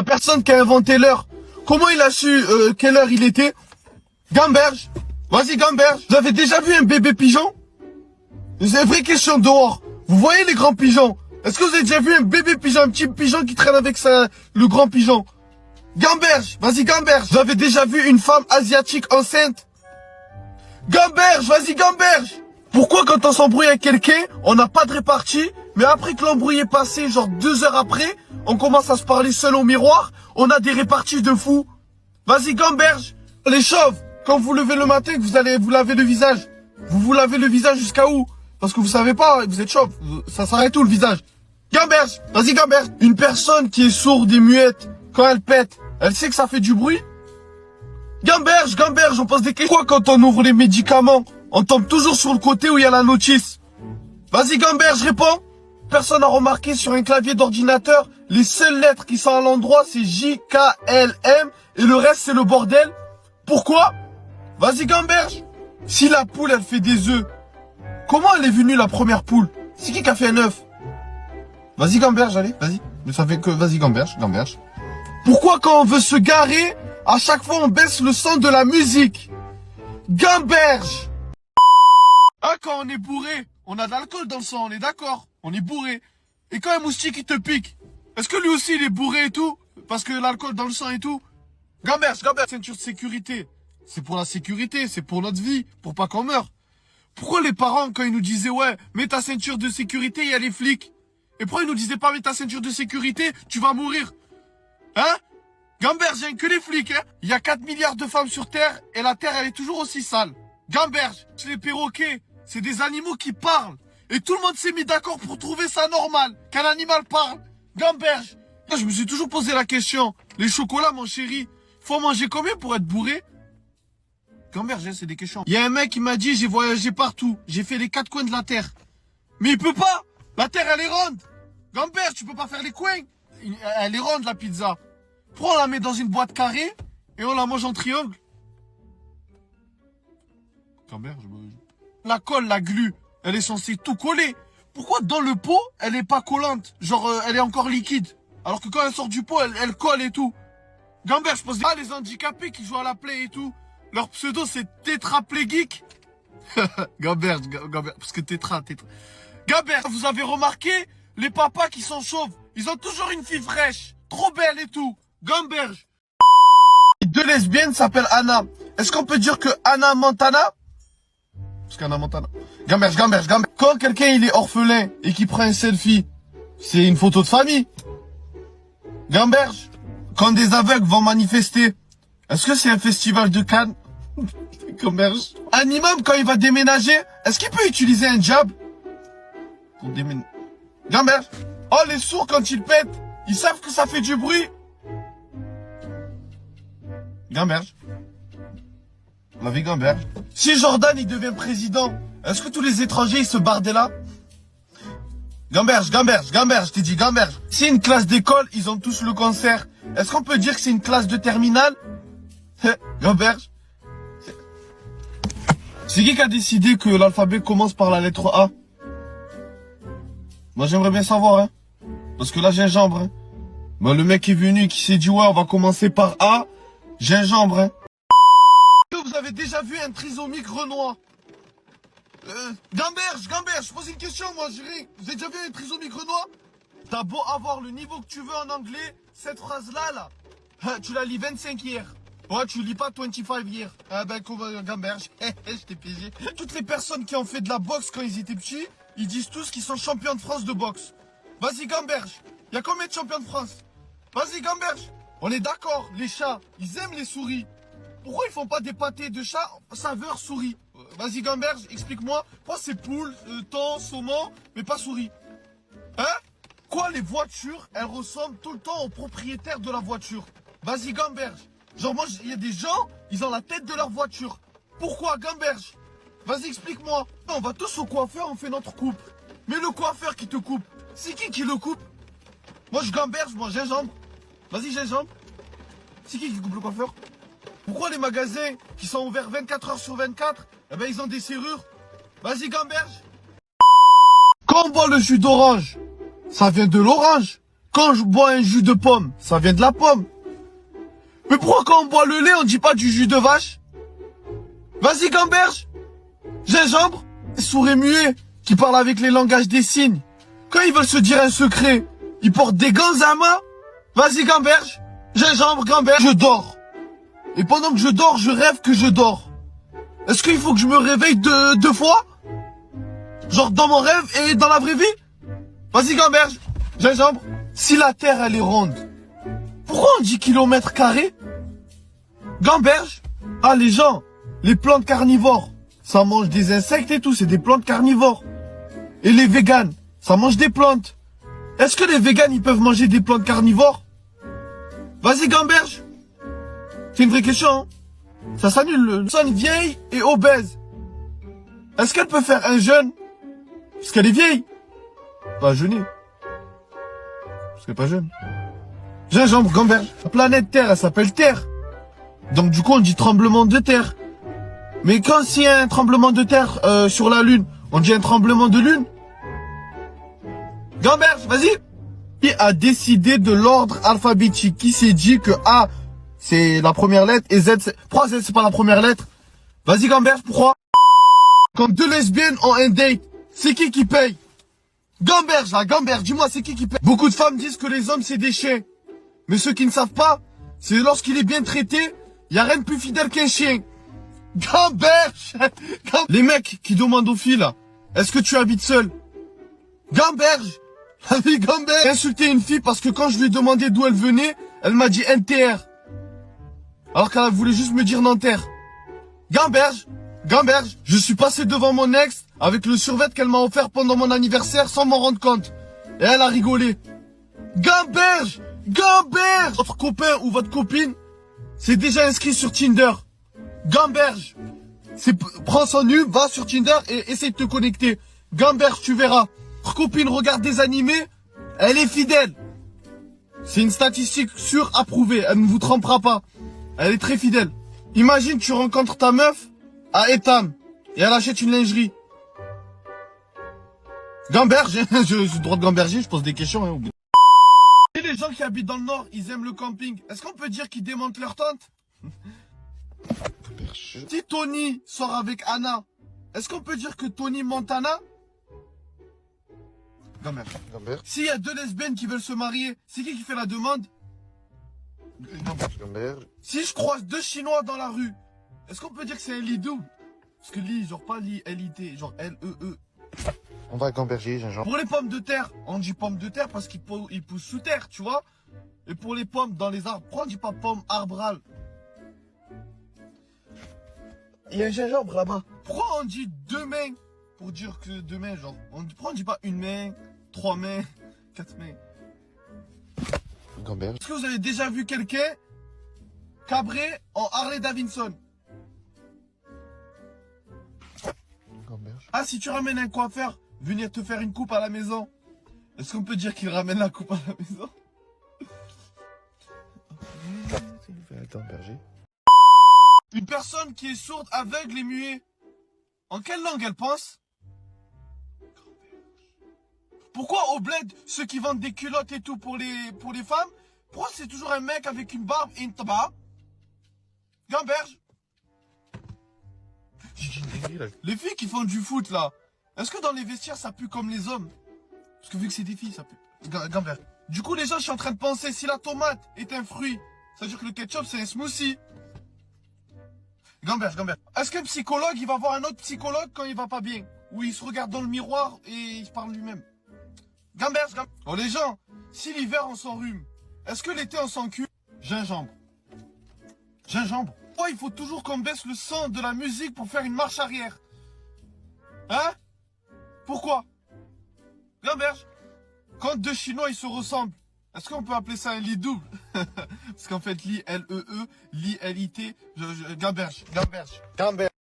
personne qui a inventé l'heure. Comment il a su quelle heure il était? Gamberge. Vas-y, Gamberge. Vous avez déjà vu un bébé pigeon? C'est une vraie question dehors. Vous voyez les grands pigeons? Est-ce que vous avez déjà vu un bébé pigeon, un petit pigeon qui traîne avec le grand pigeon? Gamberge. Vas-y, Gamberge. Vous avez déjà vu une femme asiatique enceinte? Gamberge. Vas-y, Gamberge. Pourquoi quand on s'embrouille avec quelqu'un, on n'a pas de répartie, mais après que l'embrouille est passé, genre 2 heures après, on commence à se parler seul au miroir, on a des réparties de fou. Vas-y, Gamberge. Les chauves, quand vous levez le matin, que vous allez vous laver le visage, vous lavez le visage jusqu'à où? Parce que vous savez pas, vous êtes chauve, ça s'arrête où le visage? Gamberge. Vas-y, Gamberge. Une personne qui est sourde et muette, quand elle pète, elle sait que ça fait du bruit? Gamberge, Gamberge, on pose des questions. Pourquoi quand on ouvre les médicaments, on tombe toujours sur le côté où il y a la notice? Vas-y, Gamberge, réponds. Personne n'a remarqué sur un clavier d'ordinateur, les seules lettres qui sont à l'endroit, c'est J, K, L, M, et le reste, c'est le bordel. Pourquoi? Vas-y, Gamberge. Si la poule, elle fait des œufs, comment elle est venue la première poule? C'est qui a fait un œuf? Vas-y, Gamberge, allez, vas-y. Mais ça fait que, vas-y, Gamberge, Gamberge. Pourquoi quand on veut se garer, à chaque fois on baisse le son de la musique? Gamberge. Ah, quand on est bourré, on a de l'alcool dans le sang, on est d'accord? On est bourré. Et quand un moustique il te pique, est-ce que lui aussi il est bourré et tout? Parce que l'alcool dans le sang et tout? Gamberge, Gamberge, ceinture de sécurité. C'est pour la sécurité, c'est pour notre vie, pour pas qu'on meure. Pourquoi les parents, quand ils nous disaient, ouais, mets ta ceinture de sécurité, il y a les flics? Et pourquoi ils nous disaient pas, mets ta ceinture de sécurité, tu vas mourir? Hein? Gamberge, il y a que les flics, hein? Il y a 4 milliards de femmes sur Terre, et la Terre, elle est toujours aussi sale. Gamberge, les perroquets, c'est des animaux qui parlent. Et tout le monde s'est mis d'accord pour trouver ça normal, qu'un animal parle. Gamberge. Je me suis toujours posé la question. Les chocolats, mon chéri, faut manger combien pour être bourré? Gamberge, c'est des questions. Il y a un mec qui m'a dit, j'ai voyagé partout. J'ai fait les 4 coins de la Terre. Mais il peut pas. La Terre, elle est ronde. Gamberge, tu peux pas faire les coins. Elle est ronde, la pizza. Prends, on la met dans une boîte carrée et on la mange en triangle. Gamberge, la colle, la glu, elle est censée tout coller. Pourquoi dans le pot, elle est pas collante? Genre, elle est encore liquide. Alors que quand elle sort du pot, elle colle et tout. Gamberge, je pense pas les handicapés qui jouent à la play et tout. Leur pseudo, c'est tétraplégique. Gamberge, parce que tétra. Gamberge, vous avez remarqué, les papas qui sont chauves, ils ont toujours une fille fraîche, trop belle et tout. Gamberge. Deux lesbiennes s'appellent Anna. Est-ce qu'on peut dire que Anna Montana? Parce qu'Anna Montana. Gamberge. Quand quelqu'un il est orphelin et qu'il prend un selfie, c'est une photo de famille. Gamberge. Quand des aveugles vont manifester, est-ce que c'est un festival de Cannes? Gamberge. Un imam quand il va déménager, est-ce qu'il peut utiliser un jab pour déménager? Gamberge. Oh, les sourds quand ils pètent, ils savent que ça fait du bruit. Gamberge. La vie Gamberge. Si Jordan il devient président, est-ce que tous les étrangers ils se barrent de là? Gamberge, je t'ai dit Gamberge. Si une classe d'école, ils ont tous le cancer, est-ce qu'on peut dire que c'est une classe de terminale? Gamberge. C'est qui a décidé que l'alphabet commence par la lettre A? Moi j'aimerais bien savoir, hein. Parce que là gingembre, hein. Bah, le mec est venu qui s'est dit ouais on va commencer par A, gingembre, hein. Vous avez déjà vu un trisomique Renoir? Gamberge, je pose une question moi, chérie. Vous avez déjà vu un trisomique Renoir? T'as beau avoir le niveau que tu veux en anglais, cette phrase-là, tu la lis 25 hier. Ouais, tu lis pas 25 hier. Ah ben, Gamberge, je t'ai piégé. Toutes les personnes qui ont fait de la boxe quand ils étaient petits, ils disent tous qu'ils sont champions de France de boxe. Vas-y, Gamberge. Y a combien de champions de France? Vas-y, Gamberge. On est d'accord, les chats, ils aiment les souris. Pourquoi ils font pas des pâtés de chat saveur souris? Vas-y, Gamberge, explique-moi. Pourquoi c'est poule, thon, saumon, mais pas souris? Hein? Quoi, les voitures, elles ressemblent tout le temps au propriétaire de la voiture? Vas-y, Gamberge. Genre, moi, il y a des gens, ils ont la tête de leur voiture. Pourquoi, Gamberge? Vas-y, explique-moi. On va tous au coiffeur, on fait notre coupe. Mais le coiffeur qui te coupe, c'est qui le coupe? Moi, je Gamberge, moi, gingembre. Vas-y, gingembre. C'est qui coupe le coiffeur? Pourquoi les magasins qui sont ouverts 24 heures sur 24, eh ben ils ont des serrures? Vas-y, Gamberge. Quand on boit le jus d'orange, ça vient de l'orange. Quand je bois un jus de pomme, ça vient de la pomme. Mais pourquoi quand on boit le lait, on dit pas du jus de vache? Vas-y, gamberge. Gingembre, sourd et muet, qui parle avec les langages des signes. Quand ils veulent se dire un secret, ils portent des gants à main. Vas-y, gamberge. Gingembre, gamberge. Je dors. Et pendant que je dors, je rêve que je dors. Est-ce qu'il faut que je me réveille deux fois? Genre dans mon rêve et dans la vraie vie? Vas-y, gamberge. Gingembre. Si la Terre, elle est ronde, pourquoi on dit kilomètre carré? Gamberge. Ah, les gens, les plantes carnivores, ça mange des insectes et tout, c'est des plantes carnivores. Et les véganes, ça mange des plantes. Est-ce que les véganes, ils peuvent manger des plantes carnivores? Vas-y, gamberge. C'est une vraie question, hein. Ça s'annule. Une personne vieille et obèse, est-ce qu'elle peut faire un jeûne? Parce qu'elle est vieille. Pas jeûner. Parce qu'elle est pas jeune. Gingembre, gamberge. La planète Terre, elle s'appelle Terre. Donc du coup, on dit tremblement de terre. Mais quand s'il y a un tremblement de terre sur la Lune, on dit un tremblement de Lune. Gamberge, vas-y. Qui a décidé de l'ordre alphabétique? Qui s'est dit que A, c'est la première lettre et Z, c'est... Pourquoi Z, c'est pas la première lettre? Vas-y, gamberge, pourquoi? Quand deux lesbiennes ont un date, c'est qui paye? Gamberge, là, gamberge, dis-moi, c'est qui paye? Beaucoup de femmes disent que les hommes, c'est des chiens. Mais ceux qui ne savent pas, c'est lorsqu'il est bien traité, y a rien de plus fidèle qu'un chien. Gamberge. Les mecs qui demandent aux filles, là, est-ce que tu habites seul? Gamberge. Allez, gamberge. J'ai insulté une fille parce que quand je lui ai demandé d'où elle venait, elle m'a dit NTR. Alors qu'elle voulait juste me dire Nanterre. Gamberge. Gamberge. Je suis passé devant mon ex avec le survêt qu'elle m'a offert pendant mon anniversaire sans m'en rendre compte. Et elle a rigolé. Gamberge. Gamberge. Votre copain ou votre copine c'est déjà inscrit sur Tinder. Gamberge. Prends son nu, va sur Tinder et essaye de te connecter. Gamberge, tu verras. Votre copine regarde des animés, elle est fidèle. C'est une statistique sûre, approuvée. Elle ne vous trompera pas. Elle est très fidèle. Imagine, tu rencontres ta meuf à Etam et elle achète une lingerie. Gamberge, j'ai le droit de gamberger, je pose des questions. Hein. Et les gens qui habitent dans le nord, ils aiment le camping. Est-ce qu'on peut dire qu'ils démontent leur tente? Si Tony sort avec Anna, est-ce qu'on peut dire que Tony Montana? Gamberge. S'il y a deux lesbiennes qui veulent se marier, c'est qui fait la demande? Gamberge. Si je croise deux Chinois dans la rue, est-ce qu'on peut dire que c'est un lit double? Parce que lit, genre pas lit L-I-T, genre L-E-E. On va gamberger, gingembre. Pour les pommes de terre, on dit pommes de terre parce qu'ils poussent sous terre, tu vois. Et pour les pommes dans les arbres, pourquoi on dit pas pomme arbral? Il y a un gingembre là-bas. Pourquoi on dit deux mains? Pour dire que deux mains, genre. Pourquoi on dit pas une main, trois mains, quatre mains? Gamberge. Est-ce que vous avez déjà vu quelqu'un cabré en Harley Davidson? Gamberge. Ah, si tu ramènes un coiffeur venir te faire une coupe à la maison, est-ce qu'on peut dire qu'il ramène la coupe à la maison? Gamberger. Une personne qui est sourde, aveugle et muet, en quelle langue elle pense? Pourquoi au bled, ceux qui vendent des culottes et tout pour les femmes, pourquoi c'est toujours un mec avec une barbe et une tabac? Gamberge. Les filles qui font du foot là, est-ce que dans les vestiaires ça pue comme les hommes? Parce que vu que c'est des filles, ça pue. Gamberge. Du coup les gens, je suis en train de penser, si la tomate est un fruit, ça veut dire que le ketchup c'est un smoothie. Gamberge, gamberge. Est-ce qu'un psychologue, il va voir un autre psychologue quand il va pas bien? Ou il se regarde dans le miroir et il se parle lui-même? Gamberge, gamberge. Oh les gens, si l'hiver on s'enrhume, est-ce que l'été on s'encule? Gingembre. Gingembre. Pourquoi il faut toujours qu'on baisse le son de la musique pour faire une marche arrière? Hein? Pourquoi? Gamberge. Quand deux Chinois ils se ressemblent, est-ce qu'on peut appeler ça un lit double? Parce qu'en fait, lit L-E-E, lit L-I-T, gamberge, gamberge, gamberge.